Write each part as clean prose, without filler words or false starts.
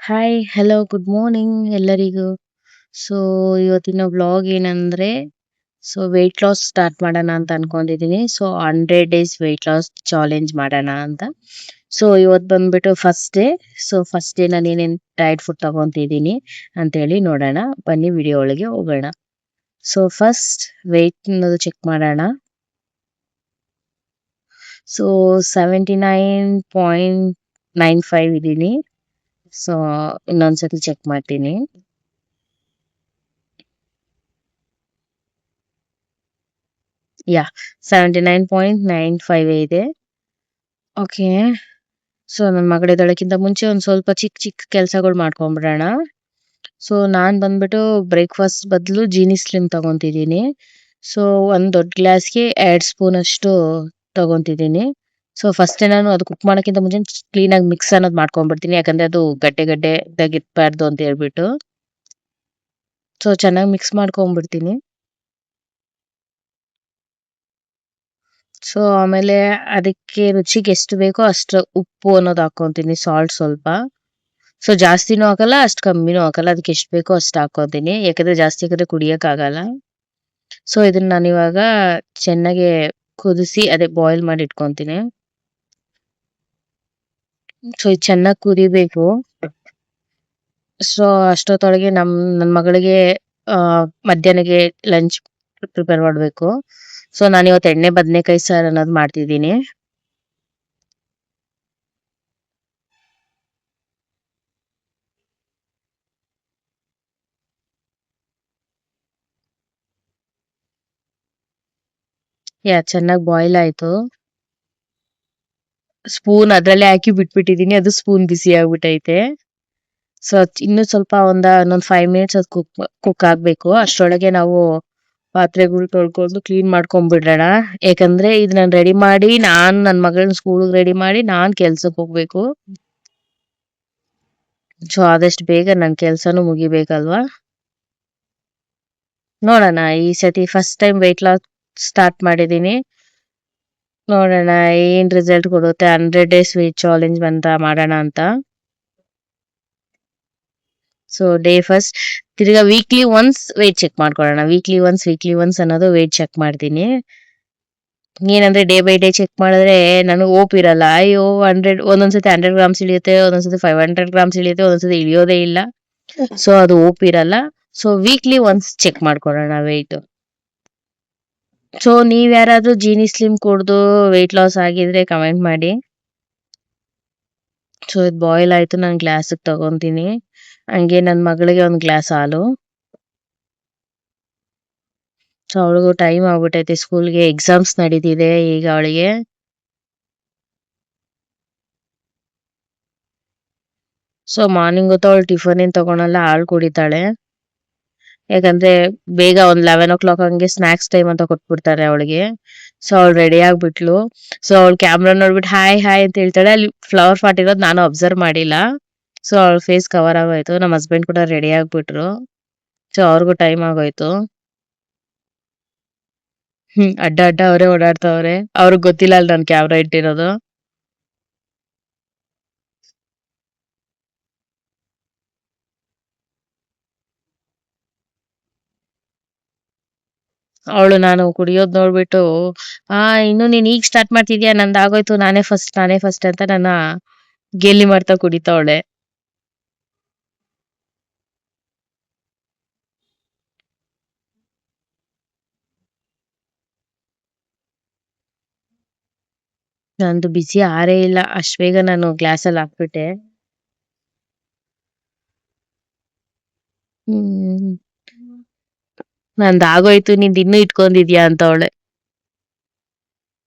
Hi, hello, good morning ಎಲ್ಲರಿಗೂ. So, ಇವತ್ತಿನ vlog ಏನಂದ್ರೆ, ವೆಯ್ಟ್ ಲಾಸ್ ಸ್ಟಾರ್ಟ್ ಮಾಡೋಣ ಅಂತ ಅನ್ಕೊಂಡಿದೀನಿ. 100 ಡೇಸ್ ವೆಯ್ಟ್ ಲಾಸ್ ಚಾಲೆಂಜ್ ಮಾಡೋಣ ಅಂತ. ಇವತ್ತು ಬಂದ್ಬಿಟ್ಟು ಫಸ್ಟ್ ಡೇ. ಫಸ್ಟ್ ಡೇ ನಾನು ಏನೇನು ಡಯಟ್ ಫುಡ್ ತಗೊಂತಿದ್ದೀನಿ ಅಂತೇಳಿ ನೋಡೋಣ. ಬನ್ನಿ ವಿಡಿಯೋ ಒಳಗೆ ಹೋಗೋಣ. ಫಸ್ಟ್ ವೆಯ್ಟ್ ಚೆಕ್ ಮಾಡೋಣ. 79.95 ಇದ್ದೀನಿ. ಇನ್ನೊಂದ್ಸತಿ ಚೆಕ್ ಮಾಡ್ತೀನಿ. ಯಾ 79.95 ಇದೆ. ಓಕೆ. ನನ್ನ ಮಗಳಿದ್ದಳಕ್ಕಿಂತ ಮುಂಚೆ ಒಂದ್ ಸ್ವಲ್ಪ ಚಿಕ್ಕ ಚಿಕ್ಕ ಕೆಲ್ಸಗಳು ಮಾಡ್ಕೊಂಡ್ಬಿಡೋಣ. ನಾನ್ ಬಂದ್ಬಿಟ್ಟು ಬ್ರೇಕ್ಫಾಸ್ಟ್ ಬದಲು ಜೀನಿ ಸ್ಲಿಮ್ ತಗೊಂತಿದ್ದೀನಿ. ಒಂದ್ ದೊಡ್ಡ ಗ್ಲಾಸ್ಗೆ 2 ಸ್ಪೂನ್ ಅಷ್ಟು ತಗೊಂತಿದ್ದೀನಿ. ಫಸ್ಟ್ ನಾನು ಅದು ಕುಕ್ ಮಾಡೋಕ್ಕಿಂತ ಮುಂಚೆ ಕ್ಲೀನ್ ಆಗಿ ಮಿಕ್ಸ್ ಅನ್ನೋದು ಮಾಡ್ಕೊಂಡ್ಬಿಡ್ತೀನಿ. ಯಾಕಂದ್ರೆ ಅದು ಗಡ್ಡೆ ಗಡ್ಡೆ ಇರಬಾರ್ದು ಅಂತ ಹೇಳ್ಬಿಟ್ಟು. ಚೆನ್ನಾಗಿ ಮಿಕ್ಸ್ ಮಾಡ್ಕೊಂಡ್ಬಿಡ್ತೀನಿ. ಆಮೇಲೆ ಅದಕ್ಕೆ ರುಚಿಗೆ ಎಷ್ಟು ಬೇಕೋ ಅಷ್ಟು ಉಪ್ಪು ಅನ್ನೋದು ಹಾಕೊಂತೀನಿ, ಸಾಲ್ಟ್ ಸ್ವಲ್ಪ. ಜಾಸ್ತಿನೂ ಹಾಕಲ್ಲ, ಅಷ್ಟು ಕಮ್ಮಿನೂ ಹಾಕಲ್ಲ. ಅದಕ್ಕೆ ಎಷ್ಟು ಬೇಕೋ ಅಷ್ಟು ಹಾಕೊಂತೀನಿ. ಯಾಕಂದ್ರೆ ಜಾಸ್ತಿ ಹಾಕಿದ್ರೆ ಕುಡಿಯಕ್ ಆಗಲ್ಲ. ಇದನ್ನ ನಾನು ಇವಾಗ ಚೆನ್ನಾಗಿ ಕುದಿಸಿ ಅದೇ ಬಾಯ್ಲ್ ಮಾಡಿ ಇಟ್ಕೊಂತೀನಿ. ಇದು ಚೆನ್ನಾಗಿ ಕುದಿಬೇಕು. ಅಷ್ಟೊತ್ತೊಳಗೆ ನನ್ನ ಮಗಳಿಗೆ ಮಧ್ಯಾಹ್ನಗೆ ಲಂಚ್ ಪ್ರಿಪೇರ್ ಮಾಡ್ಬೇಕು. ನಾನು ಇವತ್ತು ಎಣ್ಣೆ ಬದನೆಕಾಯಿ ಸಾರು ಅನ್ನೋದು ಮಾಡ್ತಿದ್ದೀನಿ. ಚೆನ್ನಾಗಿ ಬಾಯ್ಲ್ ಆಯ್ತು. ಸ್ಪೂನ್ ಅದ್ರಲ್ಲೇ ಹಾಕಿ ಬಿಟ್ಬಿಟ್ಟಿದೀನಿ. ಅದು ಸ್ಪೂನ್ ಬಿಸಿ ಆಗ್ಬಿಟ್ಟೈತೆ. ಇನ್ನು ಸ್ವಲ್ಪ ಇನ್ನೊಂದ್ 5 ಮಿನಿಟ್ಸ್ ಅದು ಕುಕ್ ಆಗ್ಬೇಕು. ಅಷ್ಟರೊಳಗೆ ನಾವು ಪಾತ್ರೆಗಳು ತೊಳ್ಕೊಂಡು ಕ್ಲೀನ್ ಮಾಡ್ಕೊಂಡ್ಬಿಡೋಣ. ಯಾಕಂದ್ರೆ ಇದು ನಾನು ರೆಡಿ ಮಾಡಿ ನನ್ನ ಮಗಳನ್ನ ಸ್ಕೂಲ್ಗೆ ರೆಡಿ ಮಾಡಿ ನಾನ್ ಕೆಲ್ಸಕ್ಕೆ ಹೋಗ್ಬೇಕು. ಆದಷ್ಟು ಬೇಗ ನನ್ನ ಕೆಲ್ಸನೂ ಮುಗಿಬೇಕಲ್ವಾ. ನೋಡೋಣ, ಈ ಸತಿ first time weight loss start ಮಾಡಿದೀನಿ. ನೋಡೋಣ ಏನ್ ರಿಸಲ್ಟ್ ಕೊಡುತ್ತೆ. 100 ಡೇಸ್ ವೆಯ್ಟ್ ಚಾಲೆಂಜ್ ಅಂತ ಮಾಡೋಣ ಅಂತ. ಡೇ ಫಸ್ಟ್ ತಿರ್ಗಾ ವೀಕ್ಲಿ ಒನ್ಸ್ ವೆಯ್ಟ್ ಚೆಕ್ ಮಾಡ್ಕೊಳ್ಳೋಣ. ವೀಕ್ಲಿ ಒನ್ಸ್ ಅನ್ನೋದು ವೆಯ್ಟ್ ಚೆಕ್ ಮಾಡ್ತೀನಿ. ಏನಂದ್ರೆ ಡೇ ಬೈ ಡೇ ಚೆಕ್ ಮಾಡಿದ್ರೆ ನನಗೆ ಓಪ್ ಇರಲ್ಲ. ಅಯ್ಯೋ 100 ಒಂದೊಂದ್ಸತಿ 100 ಗ್ರಾಮ್ಸ್ ಇಳಿಯುತ್ತೆ, ಒಂದೊಂದ್ಸತಿ 500 ಗ್ರಾಮ್ಸ್ ಇಳಿಯುತ್ತೆ, ಒಂದೊಂದ್ಸತಿ ಇಳಿಯೋದೇ ಇಲ್ಲ. ಅದು ಓಪ್ ಇರಲ್ಲ. ವೀಕ್ಲಿ ಒನ್ಸ್ ಚೆಕ್ ಮಾಡ್ಕೊಳ್ಳೋಣ ವೆಯ್ಟ್. ನೀವ್ ಯಾರಾದ್ರೂ ಜೀನಿ ಸ್ಲಿಮ್ ಕುಡ್ದು ವೆಯ್ಟ್ ಲಾಸ್ ಆಗಿದ್ರೆ ಕಮೆಂಟ್ ಮಾಡಿ. ಇದು ಬಾಯ್ಲ್ ಆಯ್ತು, ನಾನು ಗ್ಲಾಸಿಗೆ ತಗೊಂತೀನಿ. ಹಂಗೆ ನನ್ನ ಮಗಳಿಗೆ ಒಂದು ಗ್ಲಾಸ್ ಹಾಲು. ಅವಳಿಗೂ ಟೈಮ್ ಆಗ್ಬಿಟ್ಟೈತೆ, ಸ್ಕೂಲ್ಗೆ ಎಕ್ಸಾಮ್ಸ್ ನಡೀತಿದೆ ಈಗ ಅವಳಿಗೆ. ಮಾರ್ನಿಂಗ್ ಹೊತ್ತು ಅವಳು ಟಿಫನ್ ಏನ್ ತಗೊಳಲ್ಲ, ಹಾಲು ಕುಡಿತಾಳೆ. ಯಾಕಂದ್ರೆ ಬೇಗ 11 o'clock ಹಂಗೆ ಸ್ನಾಕ್ಸ್ ಟೈಮ್ ಅಂತ ಕೊಟ್ಬಿಡ್ತಾರೆ ಅವಳಿಗೆ. ಅವಳು ರೆಡಿ ಆಗ್ಬಿಟ್ಲು. ಅವಳು ಕ್ಯಾಮ್ರಾ ನೋಡ್ಬಿಟ್ಟು ಹಾಯ್ ಹಾಯ್ ಅಂತ ಹೇಳ್ತಾಳೆ. ಅಲ್ಲಿ ಫ್ಲವರ್ ಪಾಟ್ ಇರೋದು ನಾನು ಅಬ್ಸರ್ವ್ ಮಾಡಿಲ್ಲ. ಅವಳ ಫೇಸ್ ಕವರ್ ಆಗೋಯ್ತು. ನಮ್ಮ ಹಸ್ಬೆಂಡ್ ಕೂಡ ರೆಡಿ ಆಗ್ಬಿಟ್ರು. ಅವ್ರಿಗೂ ಟೈಮ್ ಆಗೋಯ್ತು. ಅಡ್ಡ ಅಡ್ಡ ಅವರೇ ಓಡಾಡ್ತಾವ್ರೆ. ಅವ್ರಿಗೆ ಗೊತ್ತಿಲ್ಲ ಅಲ್ಲಿ ನಾನು ಕ್ಯಾಮ್ರಾ ಇಟ್ಟಿರೋದು. ಅವಳು ನಾನು ಕುಡಿಯೋದ್ ನೋಡ್ಬಿಟ್ಟು ಇನ್ನು ನೀನ್ ಈಗ ಸ್ಟಾರ್ಟ್ ಮಾಡ್ತಿದ್ಯಾ, ನಂದು ಆಗೋಯ್ತು, ನಾನೇ ಫಸ್ಟ್ ಅಂತ ನನ್ನ ಗೇಲಿ ಮಾಡ್ತಾ ಕುಡಿತಾವಳೆ. ನಂದು ಬಿಸಿ ಆರೇ ಇಲ್ಲ, ಅಷ್ಟ್ ಬೇಗ ನಾನು ಗ್ಲಾಸಲ್ಲಿ ಹಾಕ್ಬಿಟ್ಟೆ. ನಂದು ಆಗೋಯ್ತು, ನಿಂದು ಇನ್ನೂ ಇಟ್ಕೊಂಡಿದ್ಯಾ ಅಂತ ಅವಳೆ.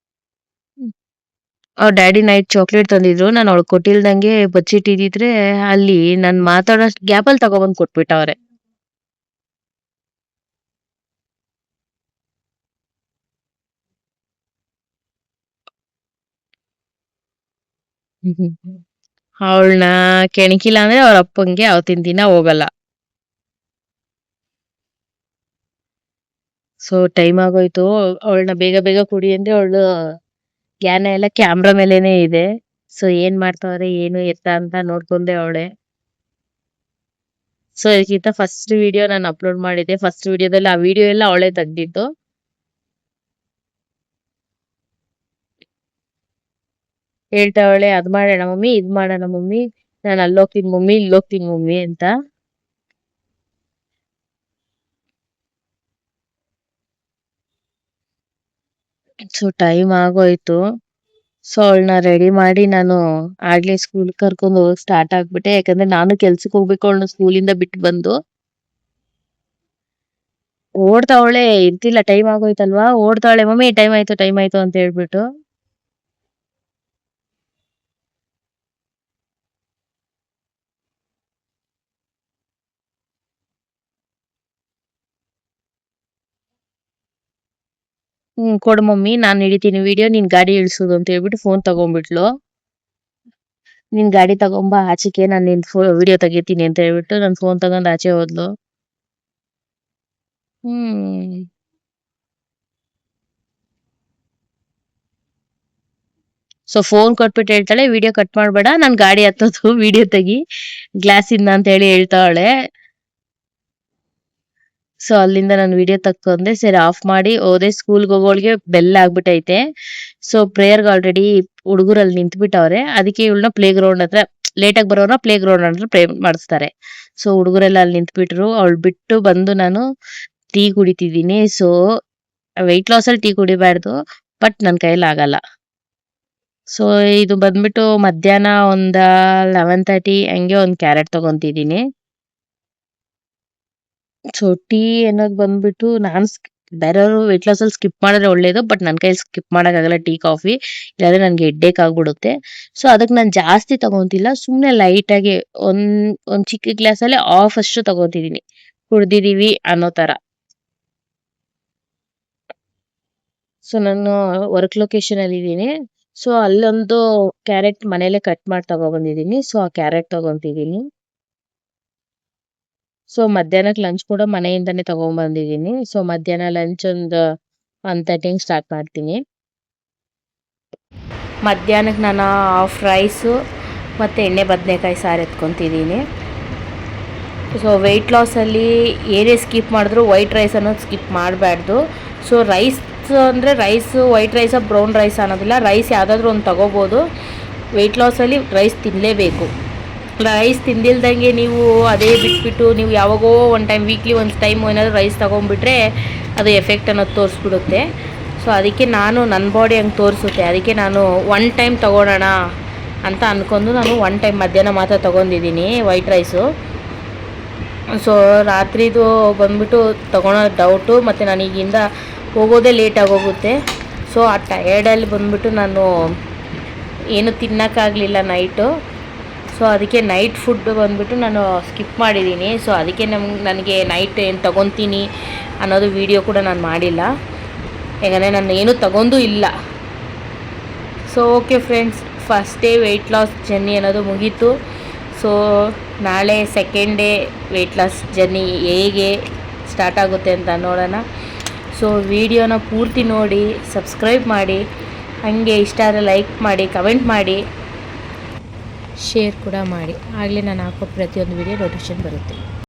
ಅವ್ರ ಡ್ಯಾಡಿ ನೈಟ್ ಚಾಕ್ಲೇಟ್ ತಂದಿದ್ರು. ನಾನು ಅವಳು ಕೊಟ್ಟಿಲ್ದಂಗೆ ಬಚ್ಚಿಟ್ಟಿದ್ರೆ ಅಲ್ಲಿ ನಾನು ಮಾತಾಡೋ ಗ್ಯಾಪಲ್ಲಿ ತಗೊಬಂದು ಕೊಟ್ಬಿಟ್ಟವ್ರೆ. ಅವಳನ್ನ ಕೆಣಕಿಲ್ಲ ಅಂದ್ರೆ ಅವ್ರ ಅಪ್ಪಂಗೆ ಅವತ್ತಿನ ದಿನ ಹೋಗಲ್ಲ. ಟೈಮ್ ಆಗೋಯ್ತು. ಅವಳನ್ನ ಬೇಗ ಬೇಗ ಕುಡಿ ಅಂದ್ರೆ ಅವಳು ಜ್ಞಾನ ಎಲ್ಲ ಕ್ಯಾಮ್ರಾ ಮೇಲೇನೆ ಇದೆ. ಏನ್ ಮಾಡ್ತಾವ್ರೆ ಏನು ಎತ್ತ ಅಂತ ನೋಡ್ಕೊಂಡೆ ಅವಳೆ. ಸೊ ಇದಕ್ಕಿಂತ ಫಸ್ಟ್ ವಿಡಿಯೋ ನಾನು ಅಪ್ಲೋಡ್ ಮಾಡಿದ್ದೆ. ಫಸ್ಟ್ ವಿಡಿಯೋದಲ್ಲಿ ಆ ವಿಡಿಯೋ ಎಲ್ಲ ಅವಳೇ ತೆಗ್ದಿದ್ದು. ಹೇಳ್ತಾವಳೆ ಅದ್ ಮಾಡೋಣ ಮಮ್ಮಿ, ಇದ್ ಮಾಡೋಣ ಮಮ್ಮಿ, ನಾನು ಅಲ್ಲೋಗ್ತೀನಿ ಮಮ್ಮಿ, ಇಲ್ಲೋಗ್ತೀನಿ ಮಮ್ಮಿ ಅಂತ. ಸೊ ಟೈಮ್ ಆಗೋಯ್ತು. ಸೊ ಅವಳನ್ನ ರೆಡಿ ಮಾಡಿ ನಾನು ಆಗ್ಲೇ ಸ್ಕೂಲ್ ಕರ್ಕೊಂಡು ಹೋಗಕ್ ಸ್ಟಾರ್ಟ್ ಆಗ್ಬಿಟ್ಟೆ. ಯಾಕಂದ್ರೆ ನಾನು ಕೆಲ್ಸಕ್ಕೆ ಹೋಗ್ಬೇಕು, ಅವಳನ್ನ ಸ್ಕೂಲಿಂದ ಬಿಟ್ಟು ಬಂದು. ಓಡ್ತಾವಳೆ, ಇರ್ತಿಲ್ಲ, ಟೈಮ್ ಆಗೋಯ್ತಲ್ವಾ, ಓಡ್ತಾವಳೆ ಮಮ್ಮಿ ಟೈಮ್ ಆಯ್ತು ಅಂತ ಹೇಳ್ಬಿಟ್ಟು. ಕೊಡು ಮಮ್ಮಿ, ನಾನ್ ಹಿಡಿತೀನಿ ವಿಡಿಯೋ, ನೀನ್ ಗಾಡಿ ಇಳಿಸೋದು ಅಂತ ಹೇಳ್ಬಿಟ್ಟು ಫೋನ್ ತಗೊಂಡ್ಬಿಟ್ಲು. ನೀನ್ ಗಾಡಿ ತಗೊಂಬಾ ಆಚೆಗೆ, ನಾನು ನಿನ್ ವಿಡಿಯೋ ತೆಗಿತೀನಿ ಅಂತ ಹೇಳ್ಬಿಟ್ಟು ನನ್ ಫೋನ್ ತಗೊಂಡ್ ಆಚೆ ಹೋದ್ಲು. ಸೊ ಫೋನ್ ಕೊಟ್ಬಿಟ್ಟು ಹೇಳ್ತಾಳೆ ವಿಡಿಯೋ ಕಟ್ ಮಾಡ್ಬೇಡ, ನಾನ್ ಗಾಡಿ ಹತ್ತೋದು, ವಿಡಿಯೋ ತೆಗಿ ಗ್ಲಾಸ್ ಇಂದ ಅಂತ ಹೇಳಿ ಹೇಳ್ತಾವಳೆ. ಸೊ ಅಲ್ಲಿಂದ ನಾನು ವಿಡಿಯೋ ತಕ್ಕೊಂಡೆ. ಸರಿ ಆಫ್ ಮಾಡಿ ಹೋದೆ. ಸ್ಕೂಲ್ಗೆ ಹೋಗೋಳಿಗೆ ಬೆಲ್ ಆಗ್ಬಿಟ್ಟೈತೆ. ಸೊ ಪ್ರೇಯರ್ಗೆ ಆಲ್ರೆಡಿ ಹುಡುಗರಲ್ಲಿ ನಿಂತ್ಬಿಟ್ಟವ್ರೆ. ಅದಕ್ಕೆ ಇವಳನ್ನ ಪ್ಲೇ ಗ್ರೌಂಡ್ ಹತ್ರ, ಲೇಟಾಗಿ ಬರೋರ್ನ ಪ್ಲೇ ಗ್ರೌಂಡ್ ಹತ್ರ ಪ್ರೇ ಮಾಡಿಸ್ತಾರೆ. ಸೊ ಹುಡುಗರೆಲ್ಲ ಅಲ್ಲಿ ನಿಂತ್ಬಿಟ್ರು. ಅವಳು ಬಿಟ್ಟು ಬಂದು ನಾನು ಟೀ ಕುಡಿತಿದ್ದೀನಿ. ಸೊ ವೆಯ್ಟ್ ಲಾಸ್ ಅಲ್ಲಿ ಟೀ ಕುಡಿಬಾರ್ದು, ಬಟ್ ನನ್ನ ಕೈಯಲ್ಲಿ ಆಗಲ್ಲ. ಸೊ ಇದು ಬಂದ್ಬಿಟ್ಟು ಮಧ್ಯಾಹ್ನ ಒಂದ 11:30 ಹಂಗೆ ಒಂದು ಕ್ಯಾರೆಟ್ ತಗೊಂತಿದ್ದೀನಿ. ಸೊ ಟೀ ಅನ್ನೋದು ಬಂದ್ಬಿಟ್ಟು ಬೇರೆಯವರು ವೆಯ್ಟ್ ಲಾಸ್ ಅಲ್ಲಿ ಸ್ಕಿಪ್ ಮಾಡಿದ್ರೆ ಒಳ್ಳೇದು, ಬಟ್ ನನ್ನ ಕೈಲಿ ಸ್ಕಿಪ್ ಮಾಡಕ್ಕಾಗಲ್ಲ ಟೀ ಕಾಫಿ, ಇಲ್ಲಾಂದ್ರೆ ನನ್ಗೆ ಹೆಡ್ಡೇಕ್ ಆಗ್ಬಿಡುತ್ತೆ. ಸೊ ಅದಕ್ಕೆ ನಾನು ಜಾಸ್ತಿ ತಗೊಂತಿಲ್ಲ, ಸುಮ್ಮನೆ ಲೈಟ್ ಆಗಿ ಒಂದ್ ಚಿಕ್ಕ ಗ್ಲಾಸಲ್ಲಿ ಹಾಫ್ ಅಷ್ಟು ತಗೊಂತಿದ್ದೀನಿ, ಕುಡ್ದಿದೀವಿ ಅನ್ನೋ ತರ. ಸೊ ನಾನು ವರ್ಕ್ ಲೊಕೇಶನ್ ಅಲ್ಲಿ ಇದ್ದೀನಿ. ಸೊ ಅಲ್ಲೊಂದು ಕ್ಯಾರೆಟ್ ಮನೇಲೆ ಕಟ್ ಮಾಡಿ ತಗೊಬಂದಿದ್ದೀನಿ. ಸೊ ಆ ಕ್ಯಾರೆಟ್ ತಗೊಂತಿದ್ದೀನಿ. ಸೊ ಮಧ್ಯಾಹ್ನಕ್ಕೆ ಲಂಚ್ ಕೂಡ ಮನೆಯಿಂದಾನೇ ತಗೊಂಡ್ಬಂದಿದ್ದೀನಿ. ಸೊ ಮಧ್ಯಾಹ್ನ ಲಂಚ್ ಒಂದು 1:30 ಸ್ಟಾರ್ಟ್ ಮಾಡ್ತೀನಿ. ಮಧ್ಯಾಹ್ನಕ್ಕೆ ನಾನು ಹಾಫ್ ರೈಸು ಮತ್ತು ಎಣ್ಣೆ ಬದನೆಕಾಯಿ ಸಾರು ಎತ್ಕೊತಿದ್ದೀನಿ. ಸೊ ವೆಯ್ಟ್ ಲಾಸಲ್ಲಿ ಏನೇ ಸ್ಕಿಪ್ ಮಾಡಿದ್ರು ವೈಟ್ ರೈಸ್ ಅನ್ನೋದು ಸ್ಕಿಪ್ ಮಾಡಬಾರ್ದು. ಸೊ ರೈಸ್ ಅಂದರೆ ರೈಸು ವೈಟ್ ರೈಸ ಬ್ರೌನ್ ರೈಸ್ ಅನ್ನೋದಿಲ್ಲ, ರೈಸ್ ಯಾವುದಾದ್ರೂ ಒಂದು ತಗೋಬೋದು. ವೆಯ್ಟ್ ಲಾಸಲ್ಲಿ ರೈಸ್ ತಿನ್ನಲೇಬೇಕು. ರೈಸ್ ತಿಂದಿಲ್ದಂಗೆ ನೀವು ಅದೇ ಬಿಟ್ಬಿಟ್ಟು ನೀವು ಯಾವಾಗೋ ಒಂದು ಟೈಮ್, ವೀಕ್ಲಿ ಒಂದು ಟೈಮ್ ಏನಾದರೂ ರೈಸ್ ತೊಗೊಂಡ್ಬಿಟ್ರೆ ಅದು ಎಫೆಕ್ಟ್ ಅನ್ನೋದು ತೋರಿಸ್ಬಿಡುತ್ತೆ. ಸೊ ಅದಕ್ಕೆ ನಾನು ನನ್ನ ಬಾಡಿ ಹಂಗೆ ತೋರಿಸುತ್ತೆ, ಅದಕ್ಕೆ ನಾನು ಒನ್ ಟೈಮ್ ತೊಗೊಳೋಣ ಅಂತ ಅಂದ್ಕೊಂಡು ನಾನು ಒನ್ ಟೈಮ್ ಮಧ್ಯಾಹ್ನ ಮಾತ್ರ ತೊಗೊಂಡಿದ್ದೀನಿ ವೈಟ್ ರೈಸು. ಸೊ ರಾತ್ರಿದು ಬಂದ್ಬಿಟ್ಟು ತೊಗೊಳೋ ಡೌಟು, ಮತ್ತು ನನಗೀಗಿಂದ ಹೋಗೋದೇ ಲೇಟಾಗಿ ಹೋಗುತ್ತೆ. ಸೊ ಆ ಟಯರ್ಡಲ್ಲಿ ಬಂದ್ಬಿಟ್ಟು ನಾನು ಏನು ತಿನ್ನೋಕ್ಕಾಗಲಿಲ್ಲ ನೈಟು. ಸೊ ಅದಕ್ಕೆ ನೈಟ್ ಫುಡ್ ಬಂದ್ಬಿಟ್ಟು ನಾನು ಸ್ಕಿಪ್ ಮಾಡಿದ್ದೀನಿ. ಸೊ ಅದಕ್ಕೆ ನನಗೆ ನೈಟ್ ಏನು ತೊಗೊತೀನಿ ಅನ್ನೋದು ವಿಡಿಯೋ ಕೂಡ ನಾನು ಮಾಡಿಲ್ಲ, ಯಾಕಂದರೆ ನಾನು ಏನೂ ತಗೊಂಡೂ ಇಲ್ಲ. So okay friends, first day weight loss journey ಅನ್ನೋದು ಮುಗೀತು. ಸೊ ನಾಳೆ second day weight loss journey ಹೇಗೆ ಸ್ಟಾರ್ಟ್ ಆಗುತ್ತೆ ಅಂತ ನೋಡೋಣ. ಸೊ ವಿಡಿಯೋನ ಪೂರ್ತಿ ನೋಡಿ, ಸಬ್ಸ್ಕ್ರೈಬ್ ಮಾಡಿ, ಹಾಗೆ ಇಷ್ಟ ಆದರೆ ಲೈಕ್ ಮಾಡಿ, ಕಮೆಂಟ್ ಮಾಡಿ, ಶೇರ್ ಕೂಡ ಮಾಡಿ. ಆಗಲೇ ನಾನು ಹಾಕೋ ಪ್ರತಿಯೊಂದು ವಿಡಿಯೋ ನೋಟಿಫಿಕೇಷನ್ ಬರುತ್ತೆ.